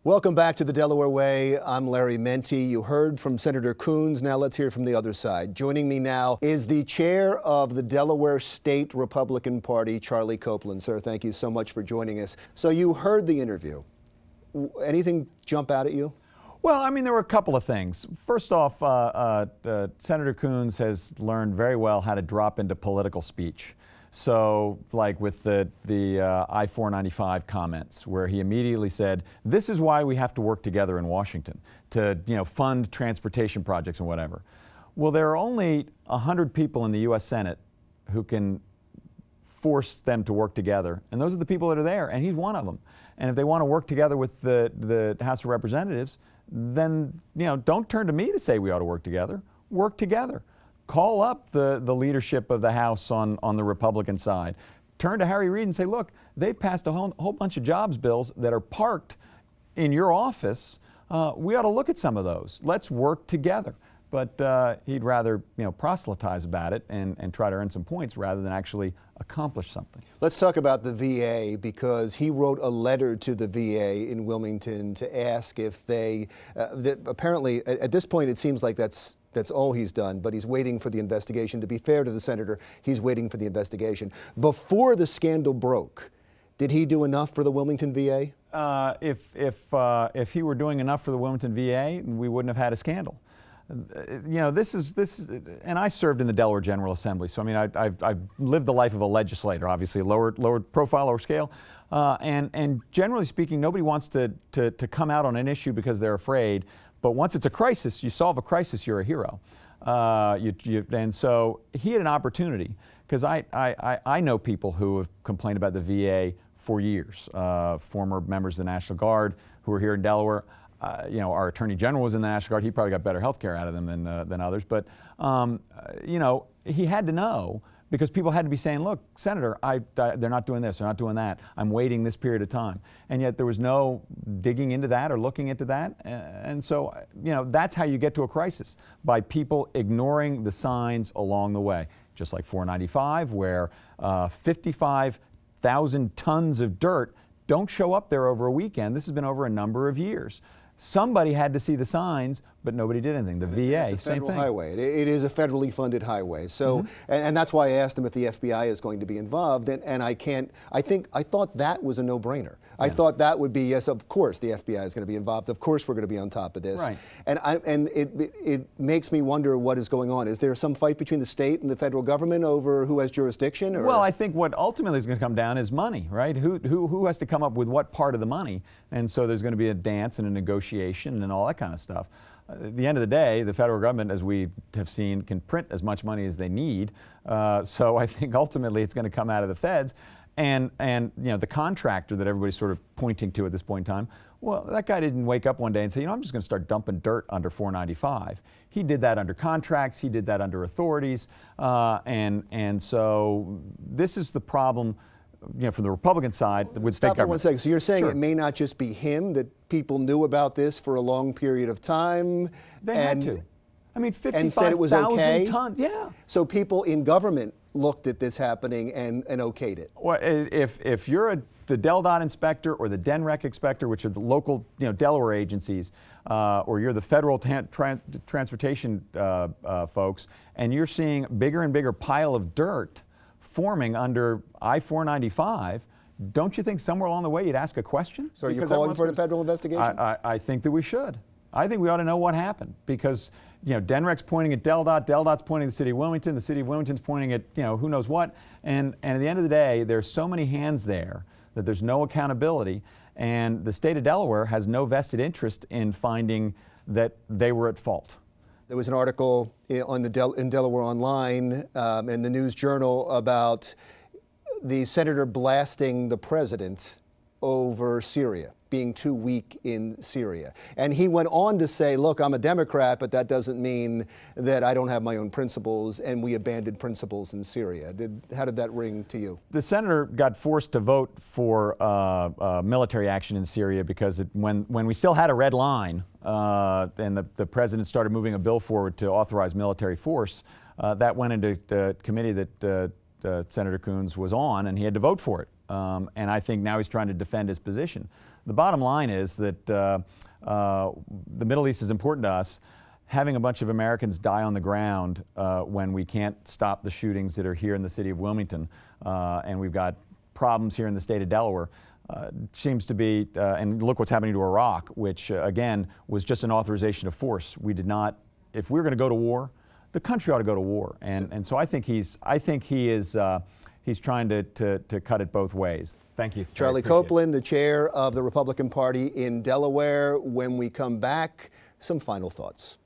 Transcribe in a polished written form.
Welcome back to the Delaware Way. I'm Larry Menti. You heard from Senator Coons. Now let's hear from the other side. Joining me now is the chair of the Delaware State Republican Party, Charlie Copeland. Sir, thank you so much for joining us. So you heard the interview. Anything jump out at you? Well, I mean, there were a couple of things. First off, Senator Coons has learned very well how to drop into political speech. So, like with the I-495 comments, where he immediately said, this is why we have to work together in Washington to, fund transportation projects and whatever. Well, there are only 100 people in the U.S. Senate who can force them to work together, and those are the people that are there, and he's one of them. And if they want to work together with the House of Representatives, then, don't turn to me to say we ought to work together. Work together. Call up the leadership of the House on the Republican side. Turn to Harry Reid and say, look, they've passed a whole bunch of jobs bills that are parked in your office. We ought to look at some of those. Let's work together. But he'd rather proselytize about it and try to earn some points rather than actually accomplish something. Let's talk about the VA, because he wrote a letter to the VA in Wilmington to ask if they, apparently at this point it seems like that's all he's done, but he's waiting for the investigation. To be fair to the senator, he's waiting for the investigation. Before the scandal broke, did he do enough for the Wilmington VA? If he were doing enough for the Wilmington VA, we wouldn't have had a scandal. This is, and I served in the Delaware General Assembly, so I mean, I've lived the life of a legislator, obviously lower profile, lower scale, and generally speaking, nobody wants to come out on an issue because they're afraid. But once it's a crisis, you solve a crisis, you're a hero. And so he had an opportunity, because I know people who have complained about the VA for years, former members of the National Guard who are here in Delaware. Our Attorney General was in the National Guard. He probably got better health care out of them than others. But, he had to know, because people had to be saying, look, Senator, they're not doing this, they're not doing that. I'm waiting this period of time. And yet there was no digging into that or looking into that. And so, that's how you get to a crisis, by people ignoring the signs along the way. Just like 495, where 55,000 tons of dirt don't show up there over a weekend. This has been over a number of years. Somebody had to see the signs, but nobody did anything. The VA, it's a same federal thing. highway. It is a federally funded highway. So, and that's why I asked him if the FBI is going to be involved. And I thought that was a no-brainer. I thought that would be, yes, of course the FBI is going to be involved. Of course we're going to be on top of this. Right. And it makes me wonder what is going on. Is there some fight between the state and the federal government over who has jurisdiction? Or? Well, I think what ultimately is going to come down is money, right? Who has to come up with what part of the money? And so there's going to be a dance and a negotiation and all that kind of stuff. At the end of the day, the federal government, as we have seen, can print as much money as they need. So I think ultimately it's going to come out of the feds. And the contractor that everybody's sort of pointing to at this point in time, well, that guy didn't wake up one day and say, I'm just going to start dumping dirt under 495. He did that under contracts. He did that under authorities. And so this is the problem, from the Republican side with state government. Stop for 1 second. So you're saying Sure. It may not just be him, that people knew about this for a long period of time? They had to. I mean, 55,000 and said it was okay? tons. Yeah. So people in government looked at this happening and okayed it. Well, if you're the DelDOT inspector or the DENREC inspector, which are the local Delaware agencies, or you're the federal transportation folks, and you're seeing bigger and bigger pile of dirt forming under I-495, don't you think somewhere along the way you'd ask a question? So are you calling for a federal investigation? I think that we should. I think we ought to know what happened, because DENREC's pointing at DelDOT, DelDOT's pointing at the city of Wilmington, the city of Wilmington's pointing at who knows what, and at the end of the day, there's so many hands there that there's no accountability, and the state of Delaware has no vested interest in finding that they were at fault. There was an article in Delaware Online in the News Journal about the senator blasting the president over Syria, being too weak in Syria. And he went on to say, look, I'm a Democrat, but that doesn't mean that I don't have my own principles, and we abandoned principles in Syria. How did that ring to you? The senator got forced to vote for military action in Syria because when we still had a red line and the president started moving a bill forward to authorize military force, that went into the committee that Senator Coons was on, and he had to vote for it. And I think now he's trying to defend his position. The bottom line is that the Middle East is important to us. Having a bunch of Americans die on the ground when we can't stop the shootings that are here in the city of Wilmington, and we've got problems here in the state of Delaware, seems to be, and look what's happening to Iraq, which again was just an authorization of force. We did not, if we're going to go to war, the country ought to go to war, and so I think he is he's trying to cut it both ways. Thank you. Charlie Copeland, the chair of the Republican Party in Delaware. When we come back, some final thoughts.